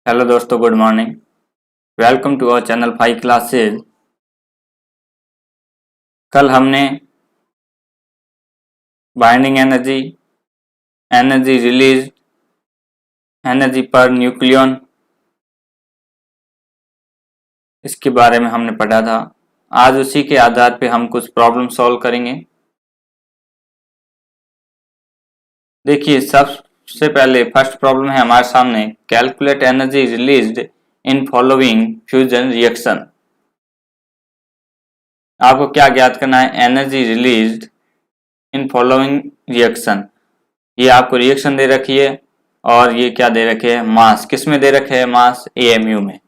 Hello दोस्तों, good morning. Welcome to our channel 5 classes. कल हमने binding energy, energy release, energy पर nucleon, इसके बारे में हमने पढ़ा था। आज उसी के आधार पे हम कुछ प्रॉब्लम सॉल्व करेंगे। देखिए, सबसे पहले फर्स्ट प्रॉब्लम है हमारे सामने, calculate energy released in following fusion reaction. आपको क्या ज्ञात करना है? Energy released in following reaction. ये आपको रिएक्शन दे रखी है और ये क्या दे रखे है? मास। किस में दे रखे हैं? मास एएमयू में।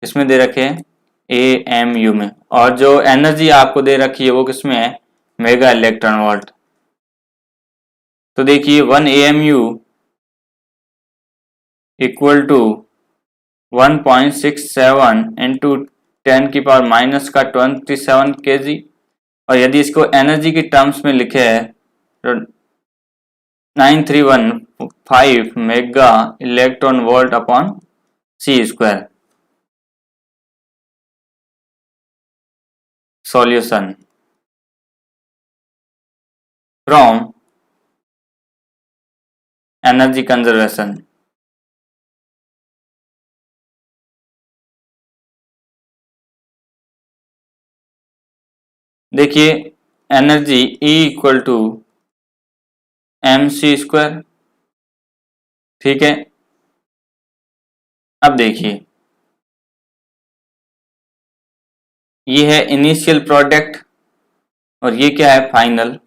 किसमें दे रखे हैं? एएमयू में। और जो एनर्जी आपको दे रखी है वो किसमें है? Mega electron volt. तो देखिए 1 एएमयू इक्वल टू 1.67 इंटू 10 की पावर माइनस का 27 केजी। और यदि इसको एनर्जी की टर्म्स में लिखे है तो 9315 mega electron volt upon C square. Solution from energy conservation. देखिए energy E equal to M C square. ठीक है, अब देखिए ये है इनिशियल प्रोडक्ट और ये क्या है? फाइनल।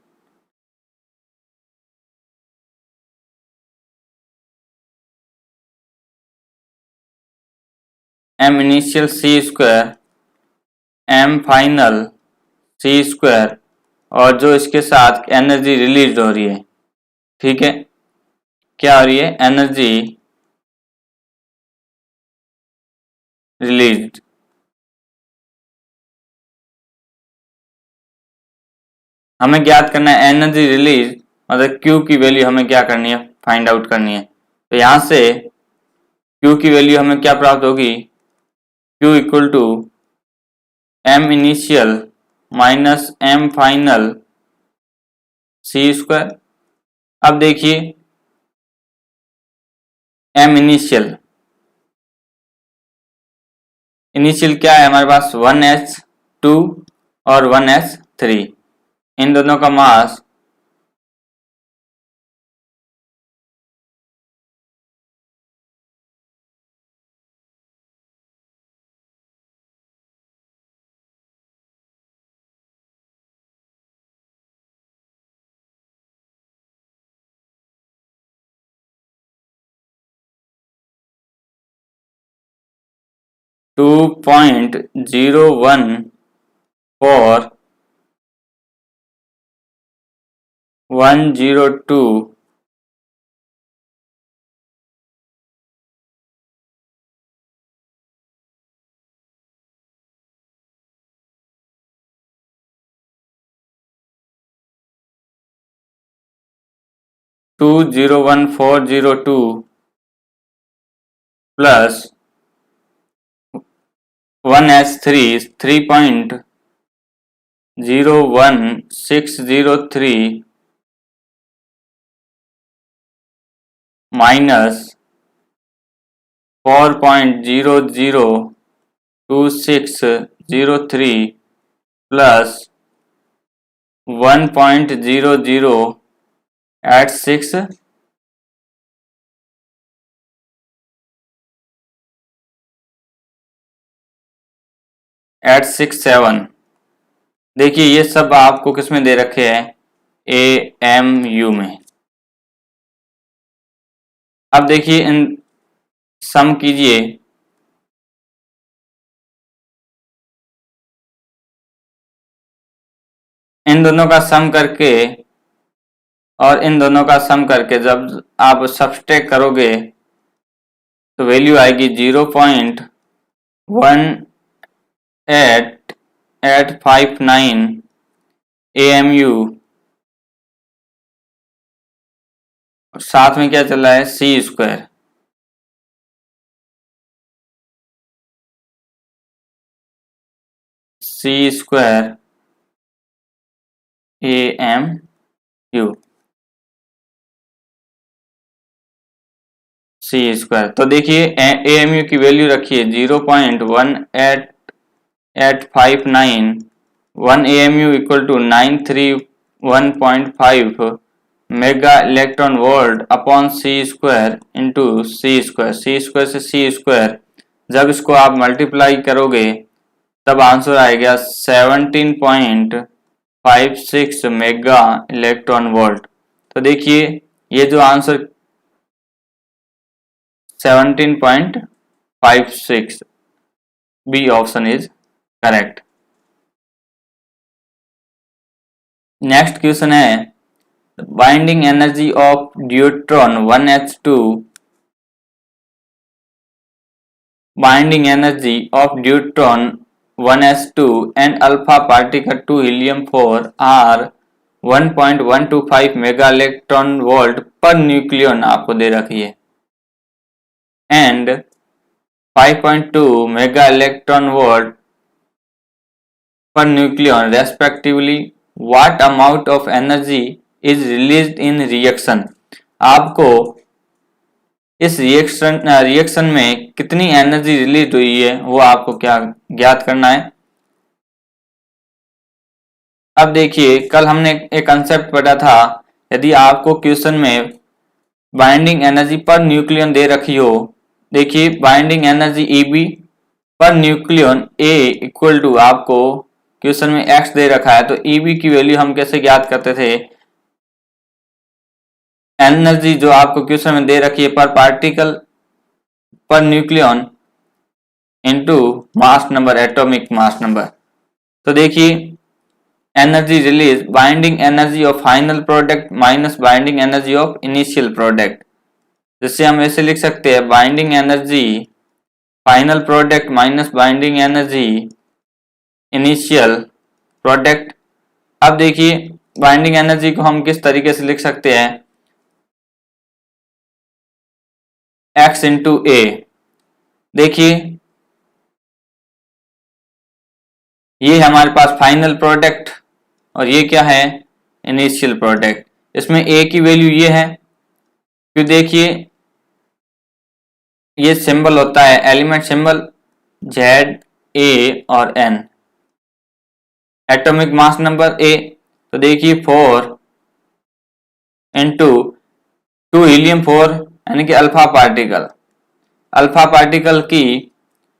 एम इनिशियल सी square, M final C square, और जो इसके साथ एनर्जी रिलीज हो रही है। ठीक है, क्या हो रही है? Energy release. हमें ज्ञात करना है एनर्जी रिलीज, मतलब Q की वैल्यू हमें क्या करनी है? फाइंड आउट करनी है। तो यहां से Q की वैल्यू हमें क्या प्राप्त होगी? Q equal to M initial minus M final C square. अब देखिए एम इनिशियल, इनिशियल क्या है हमारे पास? 1s2 और 1s3। इन दोनों का मास 2.014 102 201,402 प्लस 1s3 3.01603 माइनस 4.00263 प्लस 1.00867। देखिए ये सब आपको किस में दे रखे हैं? एएमयू में। अब देखिए इन सम कीजिए। इन दोनों का सम करके और इन दोनों का सम करके जब आप सब्सट्रैक्ट करोगे तो वैल्यू आएगी 0.18859 एएमयू। साथ में क्या चला है? सी स्क्वायर। C² AMU C²। तो देखिए AMU की वैल्यू रखिए 0.18859, 1 AMU equal to 931.5 mega electron volt upon C² into C²। C² से C², जब इसको आप मल्टीप्लाई करोगे तब आंसर आएगा 17.56 मेगा इलेक्ट्रॉन वोल्ट। तो देखिए ये जो answer 17.56, B option is correct. Next question है binding energy of deuteron 1s2, binding energy of deuteron 1s2 and alpha particle to helium-4 are 1.125 mega electron volt per nucleon आपको दे रखी है and 5.2 mega electron volt per nucleon respectively. What amount of energy is released in reaction? आपको इस reaction में कितनी energy release हुई है वो आपको क्या ज्ञात करना है। अब देखिए कल हमने एक कंसेप्ट पढ़ा था, यदि आपको क्वेश्चन में बाइंडिंग एनर्जी पर न्यूक्लियन दे रखी हो, देखिए बाइंडिंग एनर्जी EB पर न्यूक्लियन A इक्वल टू आपको क्वेश्चन में X दे रखा है, तो EB की वैल्यू हम कैसे ज्ञात करते थे, एनर्जी जो आपको क्वेश्चन में दे रखी है पर particle per nucleon into mass number, atomic mass number. तो देखिए energy release, binding energy of final product minus binding energy of initial product, जिससे हम ऐसे लिख सकते हैं binding energy final product minus binding energy initial product. अब देखिए बाइंडिंग एनर्जी को हम किस तरीके से लिख सकते हैं, X इंटू A। देखिए ये हमारे पास फाइनल प्रोडक्ट और ये क्या है, इनिशियल प्रोडक्ट। इसमें A की वैल्यू ये है, फिर देखिए ये सिंबल होता है एलिमेंट सिंबल Z, A और N, atomic mass number A। तो देखिए 4 इंटू 2 हीलियम-4 यानी कि अल्फा पार्टिकल की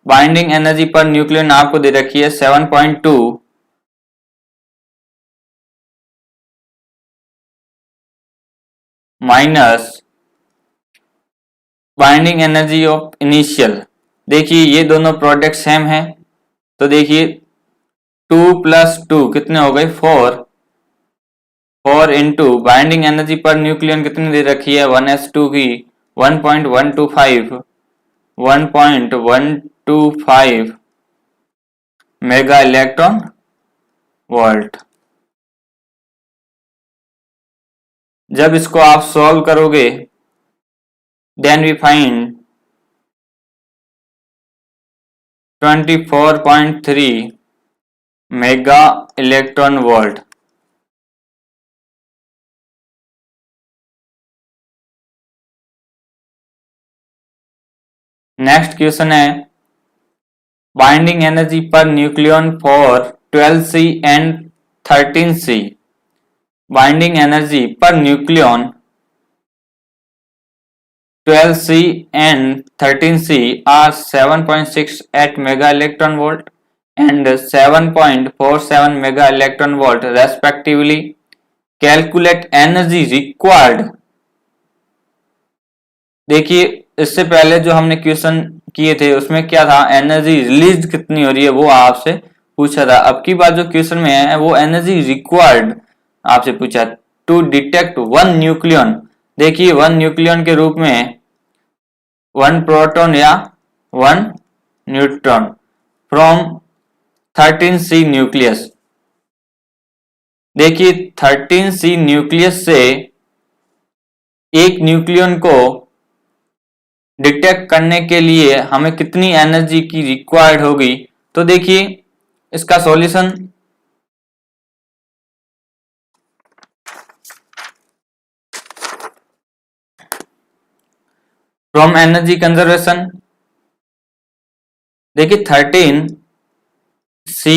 बाइंडिंग एनर्जी पर न्यूक्लियन आपको दे रखी है 7.2 minus binding energy of initial. देखिए ये दोनों प्रोडक्ट सेम है, तो देखिए 2 प्लस 2 कितने हो गए 4 into binding energy per nucleon कितनी दे रखी है 1s2 की 1.125 मेगा इलेक्ट्रॉन वोल्ट। जब इसको आप सॉल्व करोगे then we find 24.3 mega electron volt. Next question है बाइंडिंग एनर्जी पर nucleon for 12C and 13C, binding energy पर nucleon 12C and 13C are 7.68 mega electron volt and 7.47 mega electron volt respectively. Calculate energy required. देखिए इससे पहले जो हमने question किए थे उसमें क्या था, एनर्जी रिलीज कितनी हो रही है वो आपसे पूछा था। अब की बात जो क्वेश्चन में है वो एनर्जी रिक्वायर्ड आपसे पूछा टू डिटेक्ट वन न्यूक्लियन। देखिए वन न्यूक्लियन के रूप में 1 प्रोटॉन या 1 न्यूट्रॉन फ्रॉम 13C न्यूक्लियस। देखिए 13C न्यूक्लियस से एक न्यूक्लियन को डिटेक्ट करने के लिए हमें कितनी एनर्जी की रिक्वायर्ड होगी। तो देखिए इसका सॉल्यूशन फ्रॉम एनर्जी कंजर्वेशन, देखिए 13C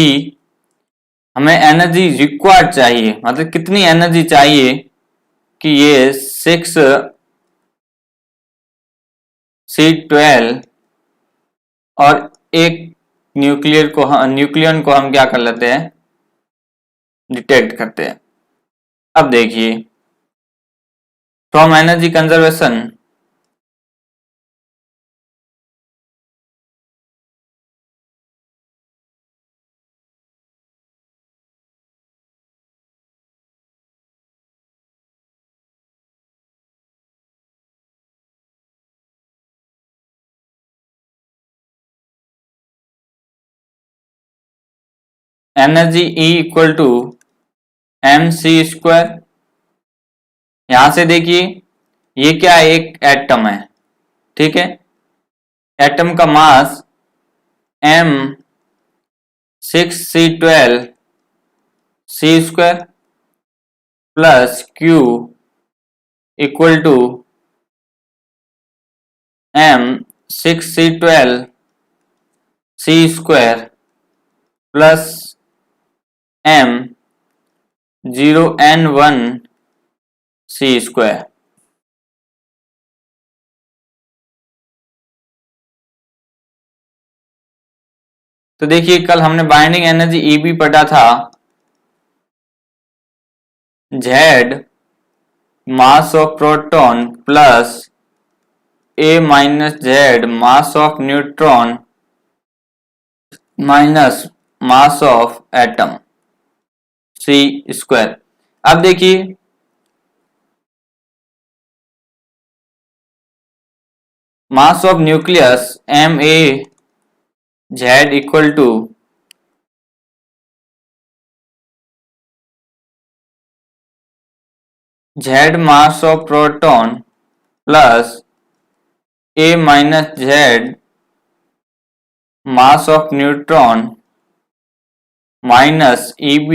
हमें एनर्जी रिक्वायर्ड चाहिए, मतलब कितनी एनर्जी चाहिए कि ये 6C12 और एक न्यूक्लियन को हम क्या कर लेते हैं, डिटेक्ट करते हैं। अब देखिए from energy conservation energy E equal to mc²। यहां से देखिए ये क्या है, एक एटम है, ठीक है। एटम का mass m6c12c² plus q equal to m6c12c² plus m0n1c²। तो देखिए कल हमने बाइंडिंग एनर्जी EB पढ़ा था, Z mass of proton plus A minus Z mass of neutron minus mass of atom C²। अब देखिए mass of nucleus MaZ equal to Z mass of proton plus A minus Z mass of neutron minus EB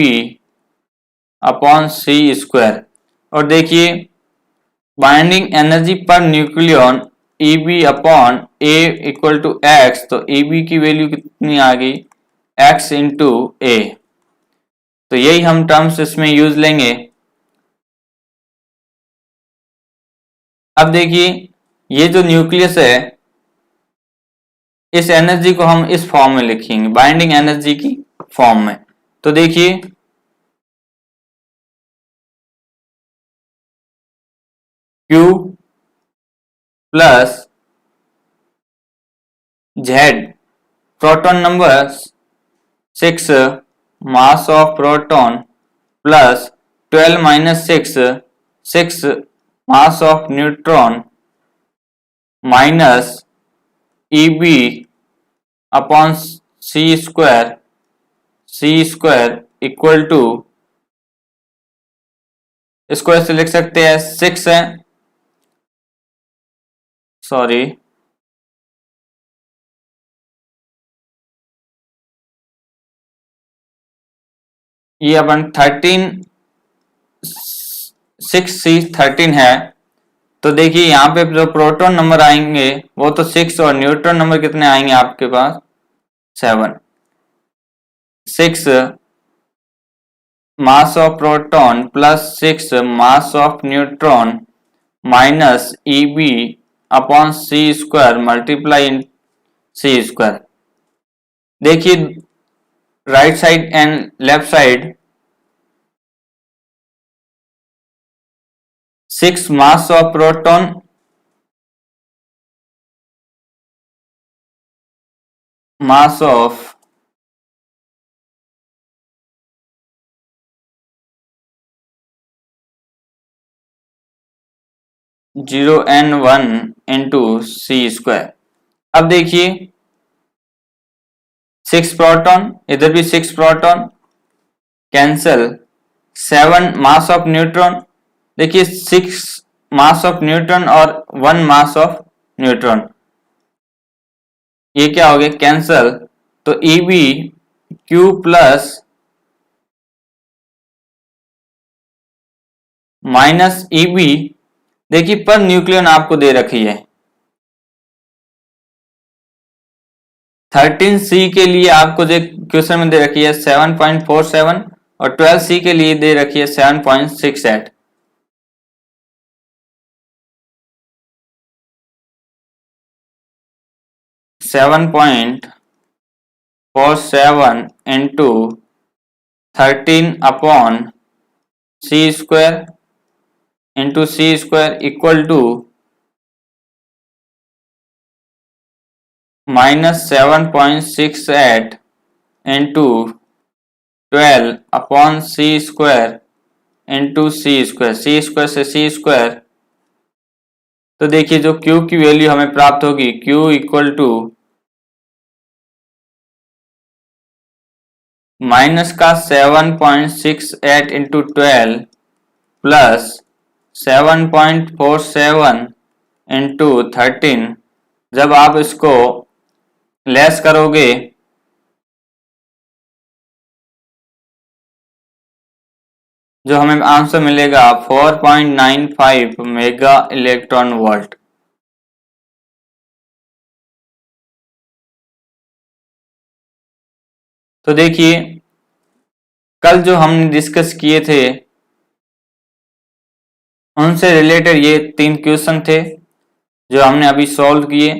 upon C²। और देखिए binding energy पर nucleon EB upon A equal to X, तो EB की value कितनी आ गई, X into A। तो यही हम टर्म्स इसमें यूज लेंगे। अब देखिए ये जो न्यूक्लियस है, इस एनर्जी को हम इस फॉर्म में लिखेंगे, बाइंडिंग एनर्जी की फॉर्म में। तो देखिए Q plus Z proton number 6 mass of proton plus 12 minus 6 mass of neutron minus EB upon C² equal to, इसको ऐसे लिख सकते हैं 6 है, सॉरी ये अपन 6C13 है। तो देखिए यहाँ पे जो प्रोटॉन नंबर आएंगे वो तो 6 और न्यूट्रॉन नंबर कितने आएंगे आपके पास 7। 6 mass of proton plus 6 mass of neutron minus EB upon C² multiply in C²। देखिए right side and left side 6 mass of proton mass of (0n1) into C²। अब देखिए 6 प्रोटॉन, इधर भी 6 proton cancel, 7 mass of neutron, देखिए 6 mass of neutron और 1 मास of neutron, ये क्या हो गया कैंसल। तो EB Q plus minus EB, देखिए पर न्यूक्लियन आपको दे रखी है। 13C के लिए आपको जो क्वेश्चन में दे रखी है 7.47 और 12C के लिए दे रखी है 7.68। Seven point 47 into 13 upon C square into C square equal to -7.68 into 12 upon C square into C square, C square से C स्क्वायर। तो देखिए जो Q की वैल्यू हमें प्राप्त होगी, Q इक्वल टू माइनस का 7.68 इंटू 12 प्लस 7.47 इंटू 13। जब आप इसको लेस करोगे जो हमें आंसर मिलेगा 4.95 मेगा इलेक्ट्रॉन वोल्ट। तो देखिए कल जो हमने डिस्कस किए थे उनसे रिलेटेड ये 3 क्वेश्चन थे जो हमने अभी सॉल्व किए।